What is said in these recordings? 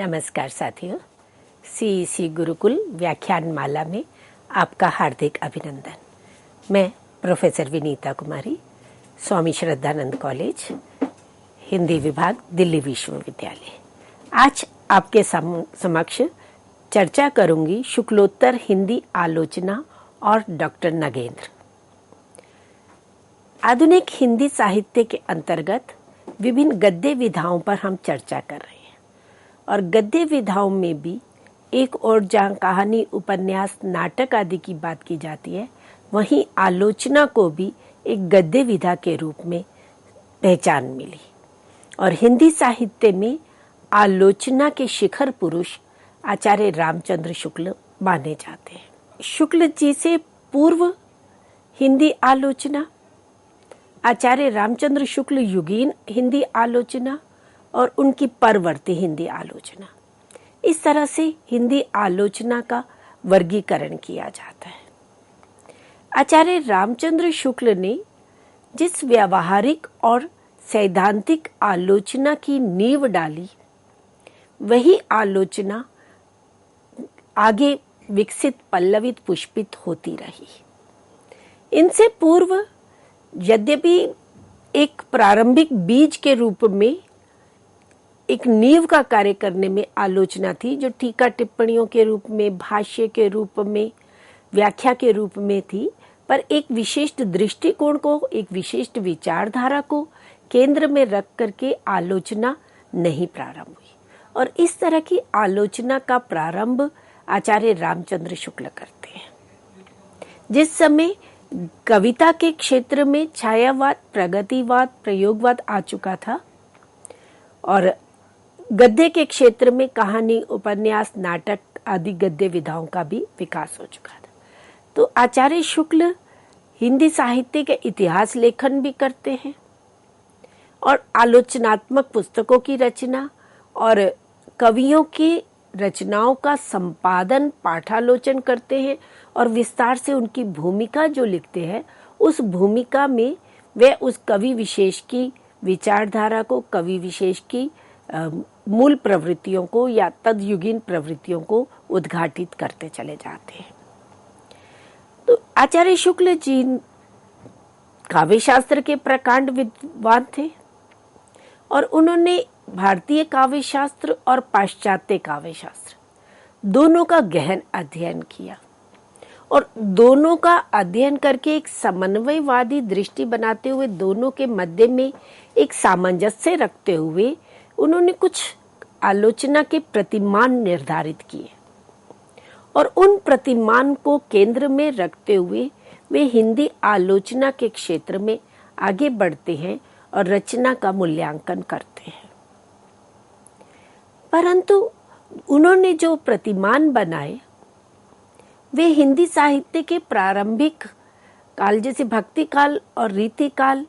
नमस्कार साथियों, सीईसी गुरुकुल व्याख्यान माला में आपका हार्दिक अभिनंदन। मैं प्रोफेसर विनीता कुमारी, स्वामी श्रद्धानंद कॉलेज, हिंदी विभाग, दिल्ली विश्वविद्यालय। आज आपके समक्ष चर्चा करूंगी शुक्लोत्तर हिंदी आलोचना और डॉक्टर नगेंद्र। आधुनिक हिंदी साहित्य के अंतर्गत विभिन्न गद्य विधाओं पर हम चर्चा कर रहे हैं और गद्य विधाओं में भी एक और जहाँ कहानी, उपन्यास, नाटक आदि की बात की जाती है, वहीं आलोचना को भी एक गद्य विधा के रूप में पहचान मिली और हिंदी साहित्य में आलोचना के शिखर पुरुष आचार्य रामचंद्र शुक्ल माने जाते हैं। शुक्ल जी से पूर्व हिंदी आलोचना, आचार्य रामचंद्र शुक्ल युगीन हिंदी आलोचना और उनकी परवर्ती हिंदी आलोचना, इस तरह से हिंदी आलोचना का वर्गीकरण किया जाता है। आचार्य रामचंद्र शुक्ल ने जिस व्यावहारिक और सैद्धांतिक आलोचना की नींव डाली, वही आलोचना आगे विकसित, पल्लवित, पुष्पित होती रही। इनसे पूर्व यद्यपि एक प्रारंभिक बीज के रूप में एक नींव का कार्य करने में आलोचना थी, जो टीका टिप्पणियों के रूप में, भाष्य के रूप में, व्याख्या के रूप में थी, पर एक विशिष्ट दृष्टिकोण को, एक विशिष्ट विचारधारा को केंद्र में रख करके आलोचना नहीं प्रारंभ हुई। और इस तरह की आलोचना का प्रारंभ आचार्य रामचंद्र शुक्ल करते हैं। जिस समय कविता के क्षेत्र में छायावाद, प्रगतिवाद, प्रयोगवाद आ चुका था और गद्य के क्षेत्र में कहानी, उपन्यास, नाटक आदि गद्य विधाओं का भी विकास हो चुका था, तो आचार्य शुक्ल हिंदी साहित्य के इतिहास लेखन भी करते हैं और आलोचनात्मक पुस्तकों की रचना और कवियों की रचनाओं का संपादन, पाठालोचन करते हैं और विस्तार से उनकी भूमिका जो लिखते हैं, उस भूमिका में वे उस कवि विशेष की विचारधारा को, कवि विशेष की मूल प्रवृत्तियों को या तदयुगीन प्रवृत्तियों को उद्घाटित करते चले जाते हैं। तो आचार्य शुक्ल जी काव्य शास्त्र के प्रकांड विद्वान थे और उन्होंने भारतीय काव्य शास्त्र और पाश्चात्य काव्य शास्त्र दोनों का गहन अध्ययन किया और दोनों का अध्ययन करके एक समन्वयवादी दृष्टि बनाते हुए, दोनों के मध्य में एक सामंजस्य रखते हुए उन्होंने कुछ आलोचना के प्रतिमान निर्धारित किए और उन प्रतिमान को केंद्र में रखते हुए वे हिंदी आलोचना के क्षेत्र में आगे बढ़ते हैं और रचना का मूल्यांकन करते हैं। परंतु उन्होंने जो प्रतिमान बनाए वे हिंदी साहित्य के प्रारंभिक काल, जैसे भक्ति काल और रीति काल,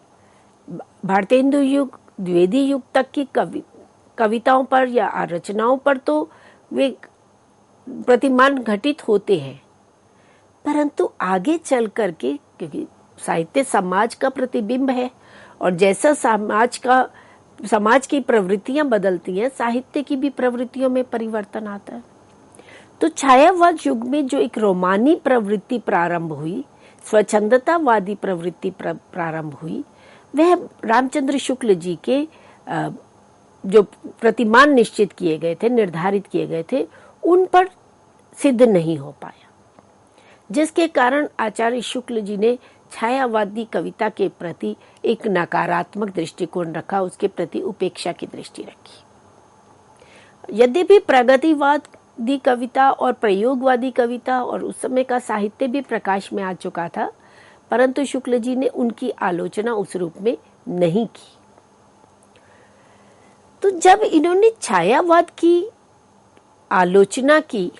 भारतेंदु युग, द्विवेदी युग तक की कविताओं पर या रचनाओं पर तो वे प्रतिमान घटित होते हैं, परंतु आगे चल करके, क्योंकि साहित्य समाज का प्रतिबिंब है और जैसा समाज की प्रवृत्तियां बदलती हैं, साहित्य की भी प्रवृत्तियों में परिवर्तन आता है। तो छायावाद युग में जो एक रोमानी प्रवृत्ति प्रारंभ हुई, स्वच्छंदतावादी प्रवृत्ति प्रारंभ हुई, वह रामचंद्र शुक्ल जी के जो प्रतिमान निश्चित किए गए थे, निर्धारित किए गए थे, उन पर सिद्ध नहीं हो पाया, जिसके कारण आचार्य शुक्ल जी ने छायावादी कविता के प्रति एक नकारात्मक दृष्टिकोण रखा, उसके प्रति उपेक्षा की दृष्टि रखी। यद्यपि प्रगतिवादी कविता और प्रयोगवादी कविता और उस समय का साहित्य भी प्रकाश में आ चुका था, परंतु शुक्ल जी ने उनकी आलोचना उस रूप में नहीं की। तो जब इन्होंने छायावाद की आलोचना की,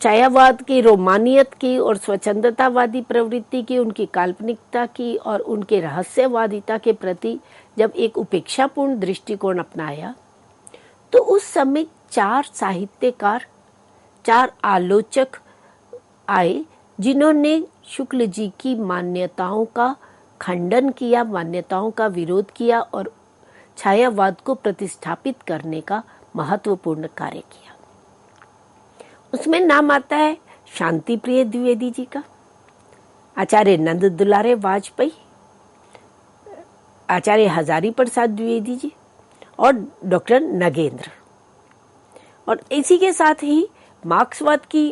छायावाद की रोमानियत की और स्वच्छंदतावादी प्रवृत्ति की, उनकी काल्पनिकता की और उनके रहस्यवादिता के प्रति जब एक उपेक्षापूर्ण दृष्टिकोण अपनाया, तो उस समय चार साहित्यकार, चार आलोचक आए जिन्होंने शुक्ल जी की मान्यताओं का खंडन किया, मान्यताओं का विरोध किया और छायावाद को प्रतिस्थापित करने का महत्वपूर्ण कार्य किया। उसमें नाम आता है शांति प्रिय द्विवेदी जी का, आचार्य नंद दुलारे वाजपेयी, आचार्य हजारी प्रसाद द्विवेदी जी और डॉक्टर नगेंद्र। और इसी के साथ ही मार्क्सवाद की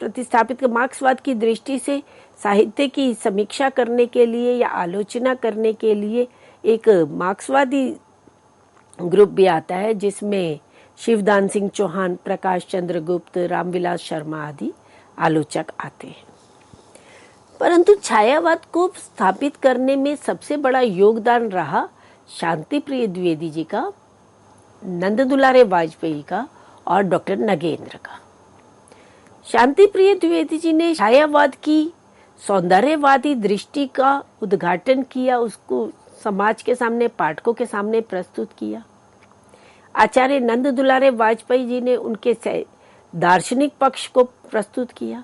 प्रतिस्थापित मार्क्सवाद की दृष्टि से साहित्य की समीक्षा करने के लिए या आलोचना करने के लिए एक मार्क्सवादी ग्रुप भी आता है, जिसमें शिवदान सिंह चौहान, प्रकाश चंद्र गुप्त, रामविलास शर्मा आदि आलोचक आते हैं। परंतु छायावाद को स्थापित करने में सबसे बड़ा योगदान रहा शांति प्रिय द्विवेदी जी का, नंद दुलारे वाजपेयी का और डॉक्टर नगेंद्र का। शांति प्रिय द्विवेदी जी ने छायावाद की सौंदर्यवादी दृष्टि का उद्घाटन किया, उसको समाज के सामने, पाठकों के सामने प्रस्तुत किया। आचार्य नंद दुलारे वाजपेयी जी ने उनके दार्शनिक पक्ष को प्रस्तुत किया।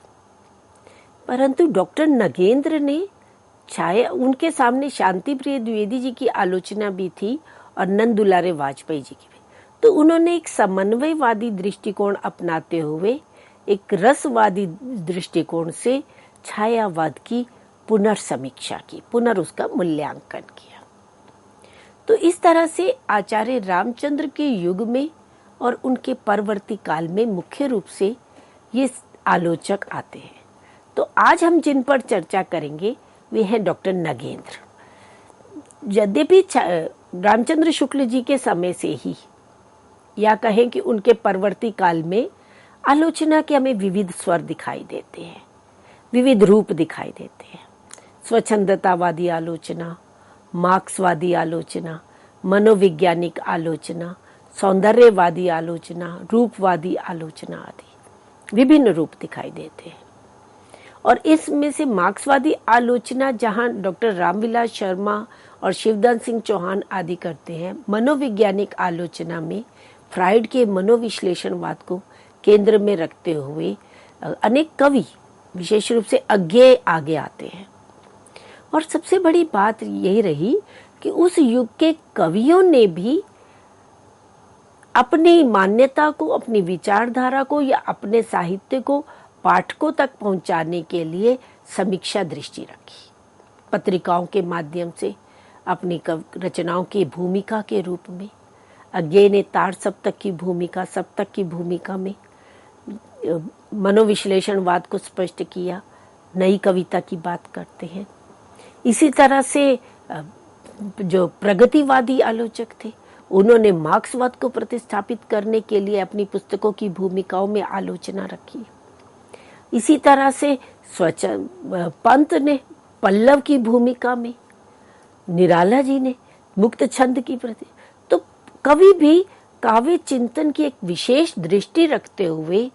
परंतु डॉक्टर नगेंद्र ने उनके सामने शांति प्रिय द्विवेदी जी की आलोचना भी थी और नंद दुलारे वाजपेयी जी की भी। तो उन्होंने एक समन्वयवादी दृष्टिकोण अपनाते हुए एक रसवादी दृष्टिकोण से छायावाद की पुनर्समीक्षा की, उसका मूल्यांकन किया। तो इस तरह से आचार्य रामचंद्र के युग में और उनके परवर्ती काल में मुख्य रूप से ये आलोचक आते हैं। तो आज हम जिन पर चर्चा करेंगे वे हैं डॉक्टर नगेंद्र। यद्यपि रामचंद्र शुक्ल जी के समय से ही, या कहें कि उनके परवर्ती काल में, आलोचना के हमें विविध स्वर दिखाई देते हैं, विविध रूप दिखाई देते हैं। स्वच्छंदतावादी आलोचना, मार्क्सवादी आलोचना, मनोवैज्ञानिक आलोचना, सौंदर्यवादी आलोचना, रूपवादी आलोचना आदि विभिन्न रूप दिखाई देते हैं। और इसमें से मार्क्सवादी आलोचना जहां डॉक्टर रामविलास शर्मा और शिवदान सिंह चौहान आदि करते हैं, मनोवैज्ञानिक आलोचना में फ्राइड के मनोविश्लेषणवाद को केंद्र में रखते हुए अनेक कवि, विशेष रूप से अज्ञेय, आगे आते हैं। और सबसे बड़ी बात यही रही कि उस युग के कवियों ने भी अपनी मान्यता को, अपनी विचारधारा को या अपने साहित्य को पाठकों तक पहुंचाने के लिए समीक्षा दृष्टि रखी। पत्रिकाओं के माध्यम से अपनी रचनाओं की भूमिका के रूप में अज्ञेय ने तार सप्तक की भूमिका, सप्तक की भूमिका में मनोविश्लेषणवाद को स्पष्ट किया, नई कविता की बात करते हैं। इसी तरह से जो प्रगतिवादी आलोचक थे, उन्होंने मार्क्सवाद को प्रतिस्थापित करने के लिए अपनी पुस्तकों की भूमिकाओं में आलोचना रखी। इसी तरह से पंत ने पल्लव की भूमिका में, निराला जी ने मुक्त छंद की प्रति। तो कवि भी काव्य चिंतन की एक विशेष दृष्टि रखते हुए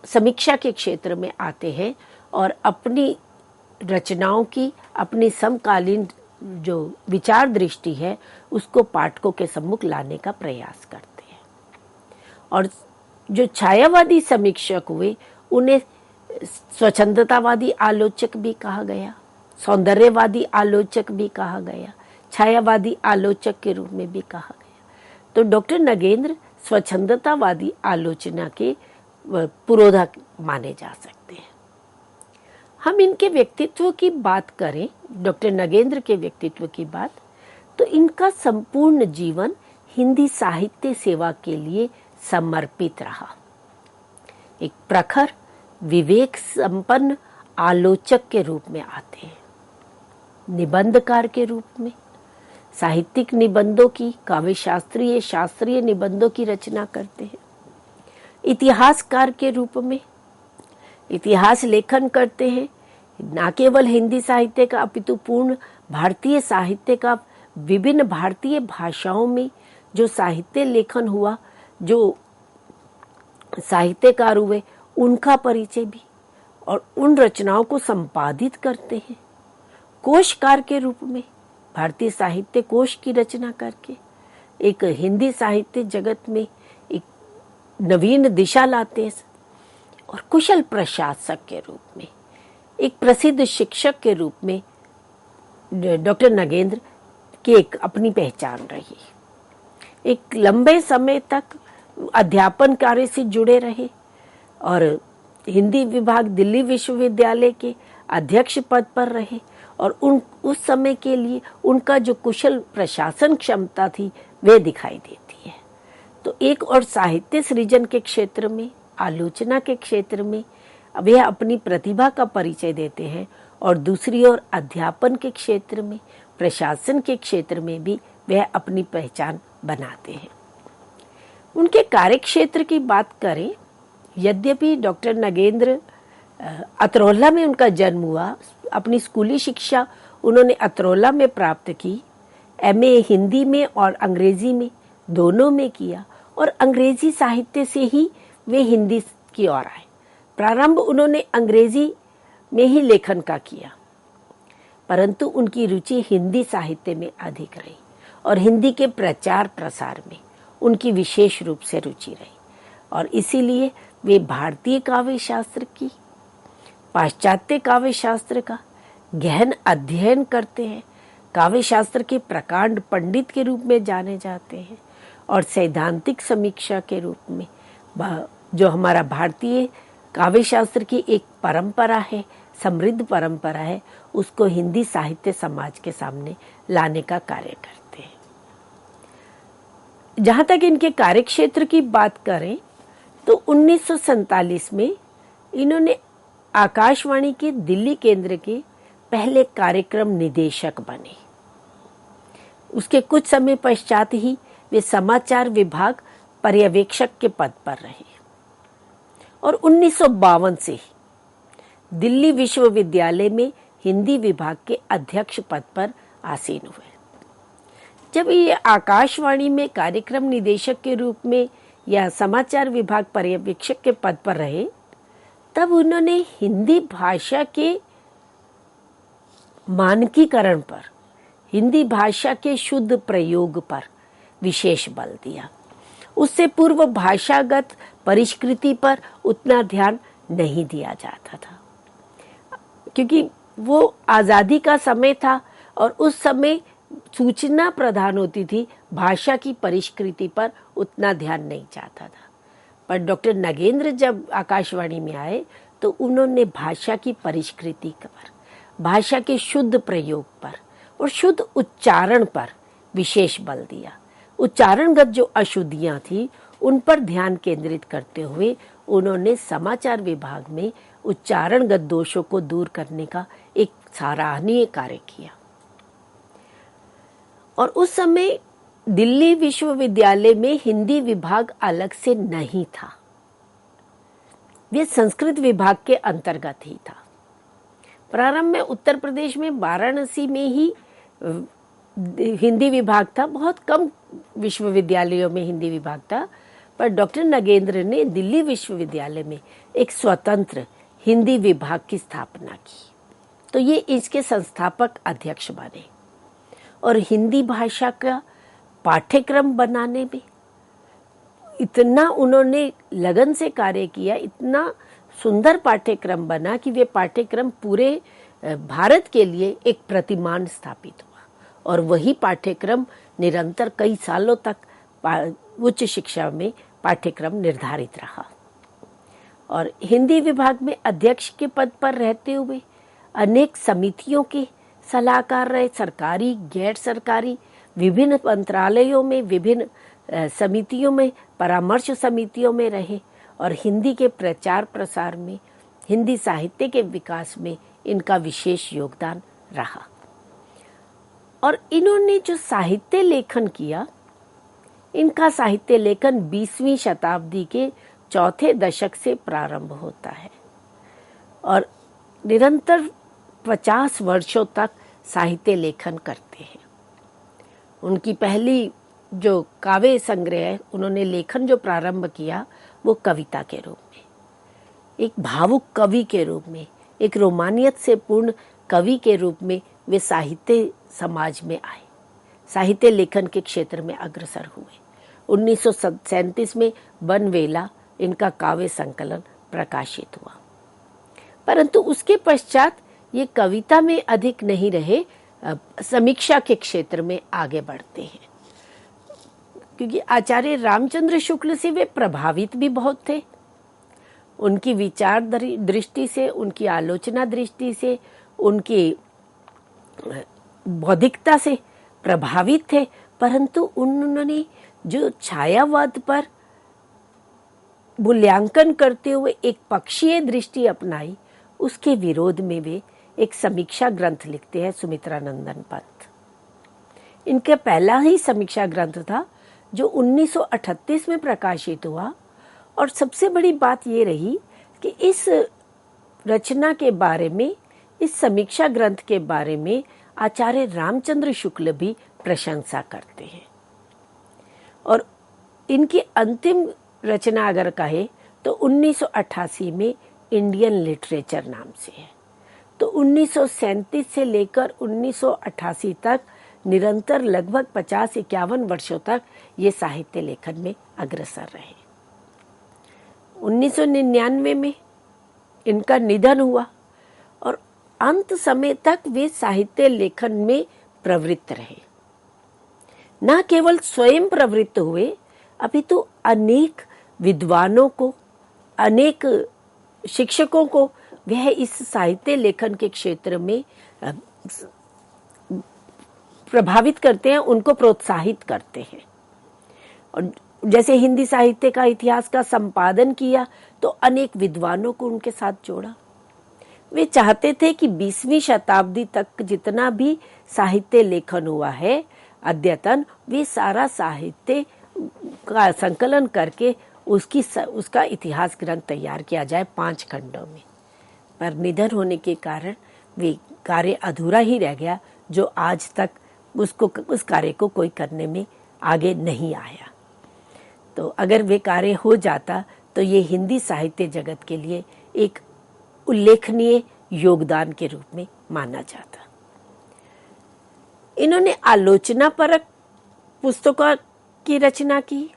समीक्षा के क्षेत्र में आते हैं और अपनी रचनाओं की, अपनी समकालीन जो विचार दृष्टि है उसको पाठकों के सम्मुख लाने का प्रयास करते हैं। और जो छायावादी समीक्षक हुए उन्हें स्वच्छंदतावादी आलोचक भी कहा गया, सौंदर्यवादी आलोचक भी कहा गया, छायावादी आलोचक के रूप में भी कहा गया। तो डॉक्टर नगेंद्र स्वच्छंदतावादी आलोचना के पुरोधा माने जा सकते हैं। हम इनके व्यक्तित्व की बात करें, डॉक्टर नगेंद्र के व्यक्तित्व की बात, तो इनका संपूर्ण जीवन हिंदी साहित्य सेवा के लिए समर्पित रहा। एक प्रखर, विवेक संपन्न आलोचक के रूप में आते हैं, निबंधकार के रूप में साहित्यिक निबंधों की, काव्य शास्त्रीय, शास्त्रीय निबंधों की रचना करते हैं। इतिहासकार के रूप में इतिहास लेखन करते हैं, न केवल हिंदी साहित्य का अपितु पूर्ण भारतीय साहित्य का, विभिन्न भारतीय भाषाओं में जो साहित्य लेखन हुआ, जो साहित्यकार हुए, उनका परिचय भी, और उन रचनाओं को संपादित करते हैं। कोशकार के रूप में भारतीय साहित्य कोश की रचना करके एक हिंदी साहित्य जगत में एक नवीन दिशा लाते हैं। और कुशल प्रशासक के रूप में, एक प्रसिद्ध शिक्षक के रूप में डॉक्टर नगेंद्र की एक अपनी पहचान रही। एक लंबे समय तक अध्यापन कार्य से जुड़े रहे और हिंदी विभाग दिल्ली विश्वविद्यालय के अध्यक्ष पद पर रहे और उस समय के लिए उनका जो कुशल प्रशासन क्षमता थी वे दिखाई देती है। तो एक और साहित्य सृजन के क्षेत्र में, आलोचना के क्षेत्र में वे अपनी प्रतिभा का परिचय देते हैं और दूसरी ओर अध्यापन के क्षेत्र में, प्रशासन के क्षेत्र में भी वह अपनी पहचान बनाते हैं। उनके कार्यक्षेत्र की बात करें, यद्यपि डॉक्टर नगेंद्र अतरौला में उनका जन्म हुआ, अपनी स्कूली शिक्षा उन्होंने अतरौला में प्राप्त की, एमए हिंदी में और अंग्रेजी में दोनों में किया और अंग्रेजी साहित्य से ही वे हिंदी की ओर आए। प्रारंभ उन्होंने अंग्रेजी में ही लेखन का किया, परंतु उनकी रुचि हिंदी साहित्य में अधिक रही और हिंदी के प्रचार प्रसार में उनकी विशेष रूप से रुचि रही और इसीलिए वे भारतीय काव्य शास्त्र की, पाश्चात्य काव्य शास्त्र का गहन अध्ययन करते हैं। काव्य शास्त्र के प्रकांड पंडित के रूप में जाने जाते हैं और सैद्धांतिक समीक्षा के रूप में जो हमारा भारतीय काव्य शास्त्र की एक परंपरा है, समृद्ध परंपरा है, उसको हिंदी साहित्य समाज के सामने लाने का कार्य करते हैं। जहां तक इनके कार्यक्षेत्र की बात करें तो 1947 में इन्होंने आकाशवाणी के दिल्ली केंद्र के पहले कार्यक्रम निदेशक बने। उसके कुछ समय पश्चात ही वे समाचार विभाग पर्यवेक्षक के पद पर रहे और 1952 से ही दिल्ली विश्वविद्यालय में हिंदी विभाग के अध्यक्ष पद पर आसीन हुए। जब ये आकाशवाणी में कार्यक्रम निदेशक के रूप में या समाचार विभाग पर्यवेक्षक के पद पर रहे, तब उन्होंने हिंदी भाषा के मानकीकरण पर, हिंदी भाषा के शुद्ध प्रयोग पर विशेष बल दिया। उससे पूर्व भाषागत परिष्कृति पर उतना ध्यान नहीं दिया जाता था, क्योंकि वो आजादी का समय था और उस समय सूचना प्रधान होती थी, भाषा की परिष्कृति पर उतना ध्यान नहीं जाता था। पर डॉक्टर नगेंद्र जब आकाशवाणी में आए तो उन्होंने भाषा की परिष्कृति पर, भाषा के शुद्ध प्रयोग पर और शुद्ध उच्चारण पर विशेष बल दिया। उच्चारणगत जो अशुद्धियां थी उन पर ध्यान केंद्रित करते हुए उन्होंने समाचार विभाग में उच्चारणगत दोषों को दूर करने का एक सराहनीय कार्य किया। और उस समय दिल्ली विश्वविद्यालय में हिंदी विभाग अलग से नहीं था, वे संस्कृत विभाग के अंतर्गत ही था। प्रारंभ में उत्तर प्रदेश में वाराणसी में ही हिंदी विभाग था, बहुत कम विश्वविद्यालयों में हिंदी विभाग था, पर डॉक्टर नगेंद्र ने दिल्ली विश्वविद्यालय में एक स्वतंत्र हिंदी विभाग की स्थापना की, तो ये इसके संस्थापक अध्यक्ष बने और हिंदी भाषा का पाठ्यक्रम बनाने में इतना उन्होंने लगन से कार्य किया, इतना सुंदर पाठ्यक्रम बना कि वे पाठ्यक्रम पूरे भारत के लिए एक प्रतिमान स्थापित हुआ और वही पाठ्यक्रम निरंतर कई सालों तक उच्च शिक्षा में पाठ्यक्रम निर्धारित रहा। और हिंदी विभाग में अध्यक्ष के पद पर रहते हुए अनेक समितियों के सलाहकार रहे, सरकारी, गैर सरकारी, विभिन्न मंत्रालयों में, विभिन्न समितियों में, परामर्श समितियों में रहे और हिंदी के प्रचार प्रसार में, हिंदी साहित्य के विकास में इनका विशेष योगदान रहा। और इन्होंने जो साहित्य लेखन किया, इनका साहित्य लेखन 20वीं शताब्दी के चौथे दशक से प्रारंभ होता है और निरंतर 50 वर्षों तक साहित्य लेखन करते हैं। उनकी पहली जो काव्य संग्रह है, उन्होंने लेखन जो प्रारंभ किया वो कविता के रूप में, एक भावुक कवि के रूप में, एक रोमानियत से पूर्ण कवि के रूप में वे साहित्य समाज में आए, साहित्य लेखन के क्षेत्र में अग्रसर हुए। 1937 में बनवेला इनका काव्य संकलन प्रकाशित हुआ, परंतु उसके पश्चात ये कविता में अधिक नहीं रहे, समीक्षा के क्षेत्र में आगे बढ़ते हैं। क्योंकि आचार्य रामचंद्र शुक्ल से वे प्रभावित भी बहुत थे। उनकी विचार दृष्टि से, उनकी आलोचना दृष्टि से, उनकी बौद्धिकता से प्रभावित थे, परंतु उन्होंने जो छायावाद पर मूल्यांकन करते हुए एक पक्षीय दृष्टि अपनाई, उसके विरोध में वे एक समीक्षा ग्रंथ लिखते हैं, सुमित्रानंदन पंत। इनका पहला ही समीक्षा ग्रंथ था जो 1938 में प्रकाशित हुआ। और सबसे बड़ी बात ये रही कि इस रचना के बारे में, इस समीक्षा ग्रंथ के बारे में आचार्य रामचंद्र शुक्ल भी प्रशंसा करते हैं। और इनकी अंतिम रचना अगर कहे तो 1988 में इंडियन लिटरेचर नाम से है। तो 1937 से लेकर 1988 तक निरंतर लगभग 50-51 वर्षों तक ये साहित्य लेखन में अग्रसर रहे। 1999 में इनका निधन हुआ और अंत समय तक वे साहित्य लेखन में प्रवृत्त रहे। न केवल स्वयं प्रवृत्त हुए, अभी तो अनेक विद्वानों को, अनेक शिक्षकों को वह इस साहित्य लेखन के क्षेत्र में प्रभावित करते हैं, उनको प्रोत्साहित करते हैं। और जैसे हिंदी साहित्य का इतिहास का संपादन किया तो अनेक विद्वानों को उनके साथ जोड़ा। वे चाहते थे कि 20वीं शताब्दी तक जितना भी साहित्य लेखन हुआ है अद्यतन, वे सारा साहित्य का संकलन करके उसका इतिहास ग्रंथ तैयार किया जाए 5 खंडों में। पर निधन होने के कारण वे कार्य अधूरा ही रह गया, जो आज तक उस कार्य को कोई करने में आगे नहीं आया। तो अगर वे कार्य हो जाता तो ये हिंदी साहित्य जगत के लिए एक उल्लेखनीय योगदान के रूप में माना जाता। इन्होंने आलोचनापरक पुस्तकों की रचना की,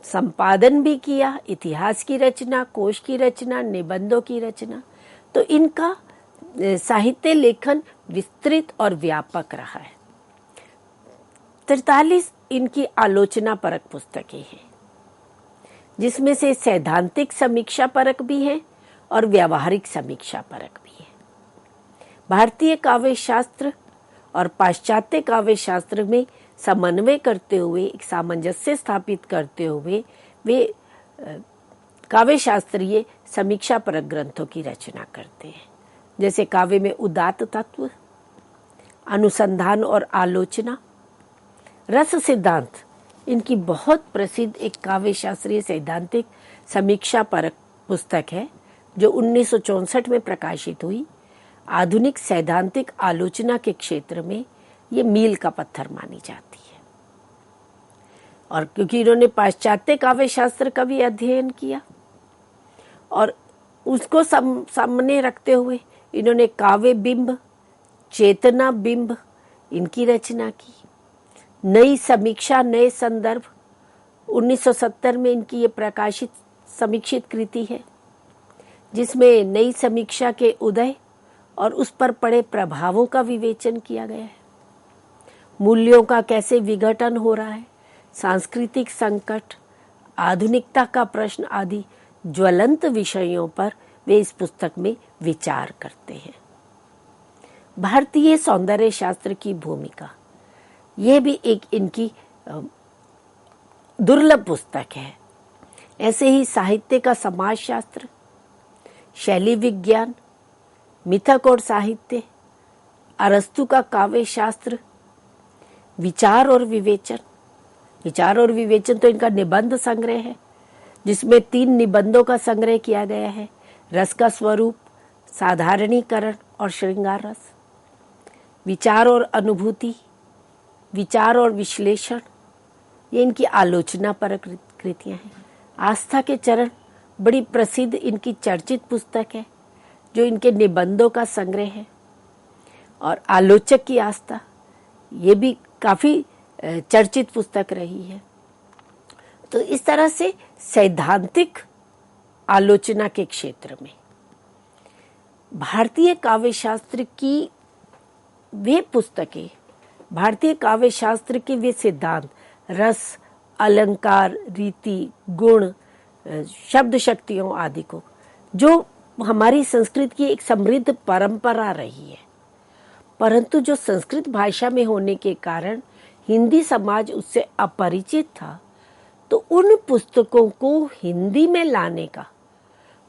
संपादन भी किया, इतिहास की रचना, कोश की रचना, निबंधों की रचना। तो इनका साहित्य लेखन विस्तृत और व्यापक रहा है। 43 इनकी आलोचना परक पुस्तकें हैं, जिसमें से सैद्धांतिक समीक्षा परक भी है और व्यावहारिक समीक्षा परक भी है। भारतीय काव्य शास्त्र और पाश्चात्य काव्य शास्त्र में समन्वय करते हुए, एक सामंजस्य स्थापित करते हुए वे काव्य शास्त्रीय समीक्षा परक ग्रंथों की रचना करते हैं। जैसे काव्य में उदात्त तत्व, अनुसंधान और आलोचना, रस सिद्धांत, इनकी बहुत प्रसिद्ध एक काव्य शास्त्रीय सैद्धांतिक समीक्षा परक पुस्तक है जो 1964 में प्रकाशित हुई। आधुनिक सैद्धांतिक आलोचना के क्षेत्र में ये मील का पत्थर मानी जाती है। और क्योंकि इन्होंने पाश्चात्य काव्य शास्त्र का भी अध्ययन किया और उसको सामने रखते हुए इन्होंने काव्य बिंब, चेतना बिंब इनकी रचना की। नई समीक्षा, नए संदर्भ 1970 में इनकी ये प्रकाशित समीक्षित कृति है, जिसमें नई समीक्षा के उदय और उस पर पड़े प्रभावों का विवेचन किया गया है। मूल्यों का कैसे विघटन हो रहा है, सांस्कृतिक संकट, आधुनिकता का प्रश्न आदि ज्वलंत विषयों पर वे इस पुस्तक में विचार करते हैं। भारतीय सौंदर्य शास्त्र की भूमिका, ये भी एक इनकी दुर्लभ पुस्तक है। ऐसे ही साहित्य का समाज शास्त्र, शैली विज्ञान, मिथक और साहित्य, अरस्तु का काव्य शास्त्र, विचार और विवेचन। विचार और विवेचन तो इनका निबंध संग्रह है, जिसमें 3 निबंधों का संग्रह किया गया है। रस का स्वरूप, साधारणीकरण और श्रृंगार रस। विचार और अनुभूति, विचार और विश्लेषण, ये इनकी आलोचना पर कृतियां हैं। आस्था के चरण बड़ी प्रसिद्ध इनकी चर्चित पुस्तक है, जो इनके निबंधों का संग्रह है। और आलोचक की आस्था, ये भी काफी चर्चित पुस्तक रही है। तो इस तरह से सैद्धांतिक आलोचना के क्षेत्र में भारतीय काव्य शास्त्र की वे पुस्तकें, भारतीय काव्य शास्त्र के वे सिद्धांत, रस अलंकार, रीति, गुण, शब्द शक्तियों आदि को, जो हमारी संस्कृत की एक समृद्ध परंपरा रही है, परंतु जो संस्कृत भाषा में होने के कारण हिंदी समाज उससे अपरिचित था, तो उन पुस्तकों को हिंदी में लाने का,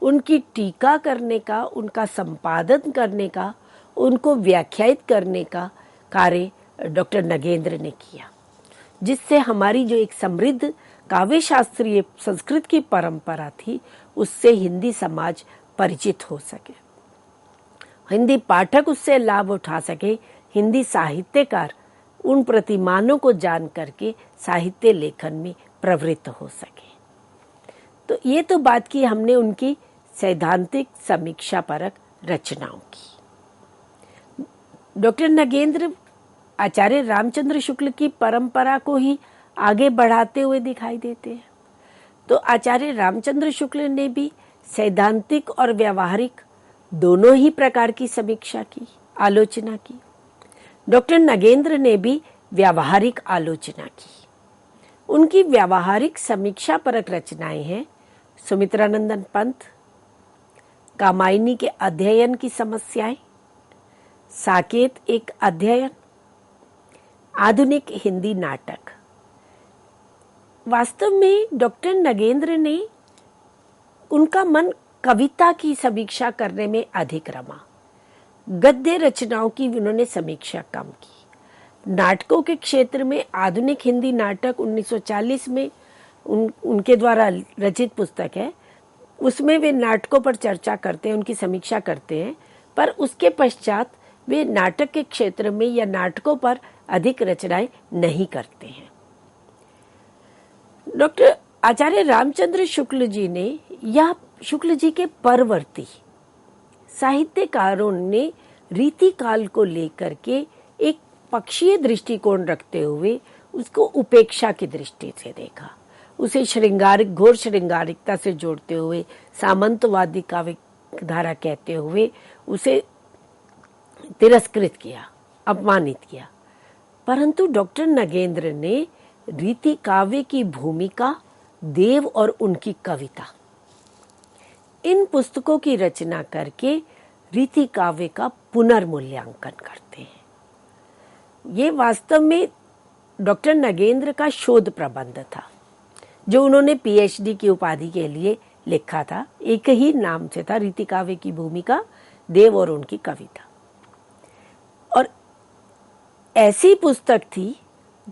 उनकी टीका करने का, उनका संपादन करने का, उनको व्याख्यायित करने का कार्य डॉक्टर नगेंद्र ने किया, जिससे हमारी जो एक समृद्ध काव्य शास्त्रीय संस्कृत की परंपरा थी उससे हिंदी समाज परिचित हो सके, हिंदी पाठक उससे लाभ उठा सके, हिंदी साहित्यकार उन प्रतिमानों को जान करके साहित्य लेखन में प्रवृत्त हो सके। तो ये तो बात की हमने उनकी सैद्धांतिक समीक्षा परक रचनाओं की। डॉक्टर नगेंद्र आचार्य रामचंद्र शुक्ल की परंपरा को ही आगे बढ़ाते हुए दिखाई देते हैं। तो आचार्य रामचंद्र शुक्ल ने भी सैद्धांतिक और व्यावहारिक दोनों ही प्रकार की समीक्षा की, आलोचना की। डॉक्टर नगेंद्र ने भी व्यावहारिक आलोचना की। उनकी व्यावहारिक समीक्षा परक रचनाएं हैं सुमित्रानंदन पंथ, कामायनी के अध्ययन की समस्याएं, साकेत एक अध्ययन, आधुनिक हिंदी नाटक। वास्तव में डॉक्टर नगेंद्र ने, उनका मन कविता की समीक्षा करने में अधिक रमा, गद्य रचनाओं की उन्होंने समीक्षा कम की। नाटकों के क्षेत्र में आधुनिक हिंदी नाटक 1940 में उनके द्वारा रचित पुस्तक है, उसमें वे नाटकों पर चर्चा करते हैं, उनकी समीक्षा करते हैं, पर उसके पश्चात वे नाटक के क्षेत्र में या नाटकों पर अधिक रचनाएं नहीं करते हैं। डॉक्टर आचार्य रामचंद्र शुक्ल जी ने या शुक्ल जी के परवर्ती साहित्यकारों ने रीति काल को लेकर के एक पक्षीय दृष्टिकोण रखते हुए उसको उपेक्षा की दृष्टि से देखा, उसे श्रृंगारिक, घोर श्रृंगारिकता से जोड़ते हुए सामंतवादी काव्य धारा कहते हुए उसे तिरस्कृत किया, अपमानित किया। परंतु डॉक्टर नगेंद्र ने रीति काव्य की भूमिका, देव और उनकी कविता, इन पुस्तकों की रचना करके रीति काव्य का पुनर्मूल्यांकन करते हैं। ये वास्तव में डॉक्टर नगेंद्र का शोध प्रबंध था, जो उन्होंने पीएचडी की उपाधि के लिए लिखा था। एक ही नाम से था, रीति काव्य की भूमिका, देव और उनकी कविता। और ऐसी पुस्तक थी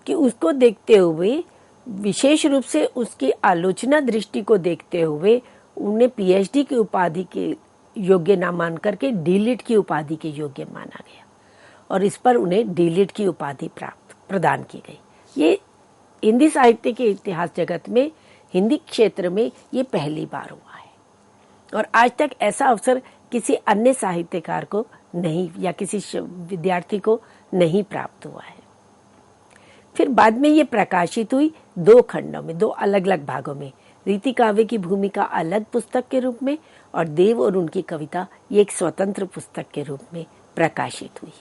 कि उसको देखते हुए, विशेष रूप से उसकी आलोचना दृष्टि को देखते हुए, उन्हें पीएचडी की उपाधि के योग्य न मान करके डीलिट की उपाधि के योग्य माना गया और इस पर उन्हें डीलिट की उपाधि प्रदान की गई। ये हिंदी साहित्य के इतिहास जगत में, हिंदी क्षेत्र में ये पहली बार हुआ है और आज तक ऐसा अवसर किसी अन्य साहित्यकार को नहीं या किसी विद्यार्थी को नहीं प्राप्त हुआ है। फिर बाद में ये प्रकाशित हुई 2 खंडों में, 2 अलग अलग भागों में, रीति काव्य की भूमिका अलग पुस्तक के रूप में और देव और उनकी कविता ये एक स्वतंत्र पुस्तक के रूप में प्रकाशित हुई।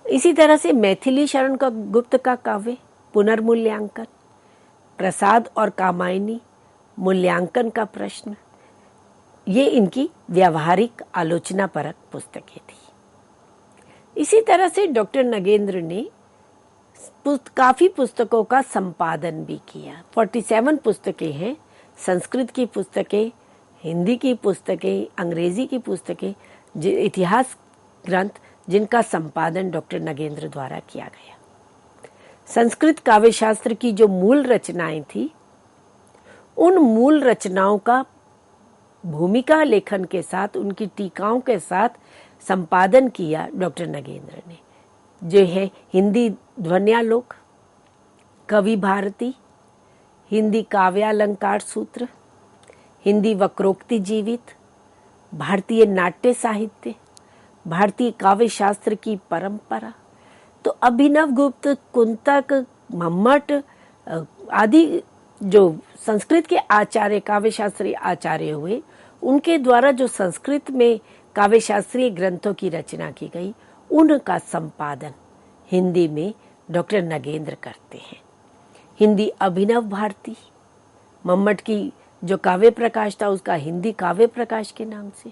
इसी तरह से मैथिली शरण का गुप्त का काव्य पुनर्मूल्यांकन, प्रसाद और कामायनी मूल्यांकन का प्रश्न, ये इनकी व्यावहारिक आलोचना परक पुस्तकें थी। इसी तरह से डॉक्टर नगेंद्र ने काफी पुस्तकों का संपादन भी किया। 47 पुस्तकें हैं, संस्कृत की पुस्तकें, हिंदी की पुस्तकें, अंग्रेजी की पुस्तकें, इतिहास ग्रंथ, जिनका संपादन डॉक्टर नगेंद्र द्वारा किया गया। संस्कृत काव्य शास्त्र की जो मूल रचनाएं थी, उन मूल रचनाओं का भूमिका लेखन के साथ, उनकी टीकाओं के साथ संपादन किया डॉक्टर नगेंद्र ने, जो है हिंदी ध्वन्यालोक, कवि भारती, हिंदी काव्यालंकार सूत्र, हिंदी वक्रोक्ति जीवित, भारतीय नाट्य साहित्य, भारतीय काव्य शास्त्र की परंपरा। तो अभिनव गुप्त, कुंतक, मम्मट आदि जो संस्कृत के आचार्य, काव्य शास्त्रीय आचार्य हुए, उनके द्वारा जो संस्कृत में काव्य शास्त्रीय ग्रंथों की रचना की गई, उनका संपादन हिंदी में डॉक्टर नगेंद्र करते हैं। हिंदी अभिनव भारती, मम्मट की जो काव्य प्रकाश था उसका हिंदी काव्य प्रकाश के नाम से।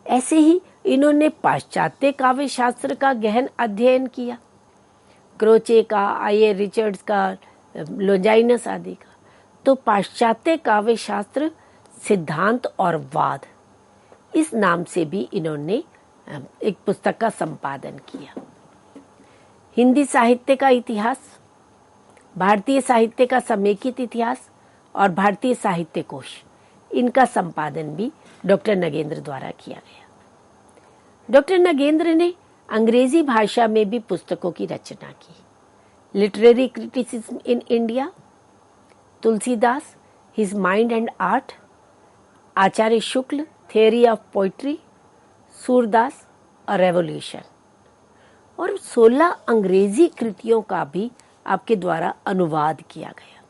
ऐसे ही इन्होंने पाश्चात्य काव्य शास्त्र का गहन अध्ययन किया, क्रोचे का, आये रिचर्ड्स का, लोजाइनस आदि का। तो पाश्चात्य काव्य शास्त्र सिद्धांत और वाद, इस नाम से भी इन्होंने एक पुस्तक का संपादन किया। हिंदी साहित्य का इतिहास, भारतीय साहित्य का समेकित इतिहास और भारतीय साहित्य कोश, इनका संपादन भी डॉक्टर नगेंद्र द्वारा किया गया। डॉक्टर नगेंद्र ने अंग्रेजी भाषा में भी पुस्तकों की रचना की। Literary criticism in India, Tulsidas, his mind and art, Acharya Shukla, theory of poetry, Surdas, a revolution, और 16 अंग्रेजी कृतियों का भी आपके द्वारा अनुवाद किया गया।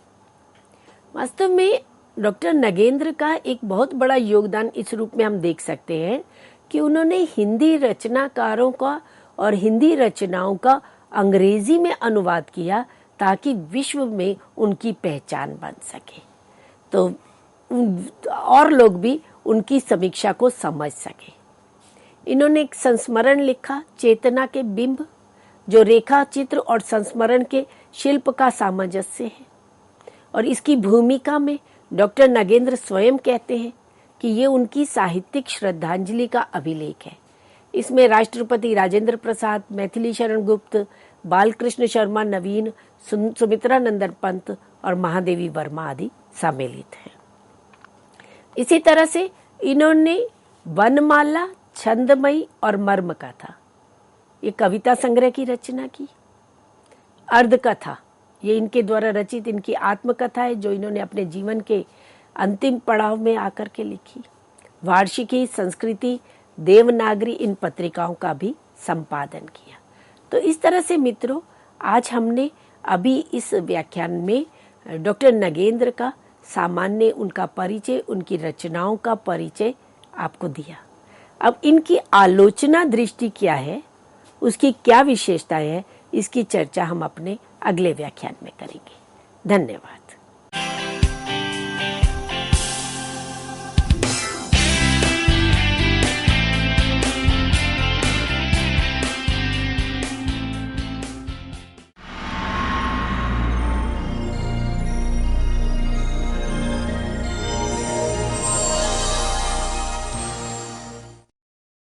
वास्तव में डॉक्टर नगेंद्र का एक बहुत बड़ा योगदान इस रूप में हम देख सकते हैं कि उन्होंने हिंदी रचनाकारों का और हिंदी रचनाओं का अंग्रेजी में अनुवाद किया ताकि विश्व में उनकी पहचान बन सके, तो और लोग भी उनकी समीक्षा को समझ सके। इन्होंने एक संस्मरण लिखा, चेतना के बिंब, जो रेखा चित्र और संस्मरण के शिल्प का सामंजस्य है। और इसकी भूमिका में डॉक्टर नगेंद्र स्वयं कहते हैं कि ये उनकी साहित्यिक श्रद्धांजलि का अभिलेख है। इसमें राष्ट्रपति राजेंद्र प्रसाद, मैथिली शरण गुप्त, बालकृष्ण शर्मा नवीन, सुमित्रा नंदन पंत और महादेवी वर्मा आदि सम्मिलित हैं। इसी तरह से इन्होंने वनमाला, छंदमयी और मर्म कथा, ये कविता संग्रह की रचना की। अर्धकथा, ये इनके द्वारा रचित इनकी आत्मकथा है जो इन्होंने अपने जीवन के अंतिम पड़ाव में आकर के लिखी। वार्षिकी, संस्कृति, देवनागरी, इन पत्रिकाओं का भी संपादन किया। तो इस तरह से मित्रों, आज हमने अभी इस व्याख्यान में डॉक्टर नगेंद्र का सामान्य उनका परिचय, उनकी रचनाओं का परिचय आपको दिया। अब इनकी आलोचना दृष्टि क्या है, उसकी क्या विशेषता है, इसकी चर्चा हम अपने अगले व्याख्यान में करेंगे। धन्यवाद।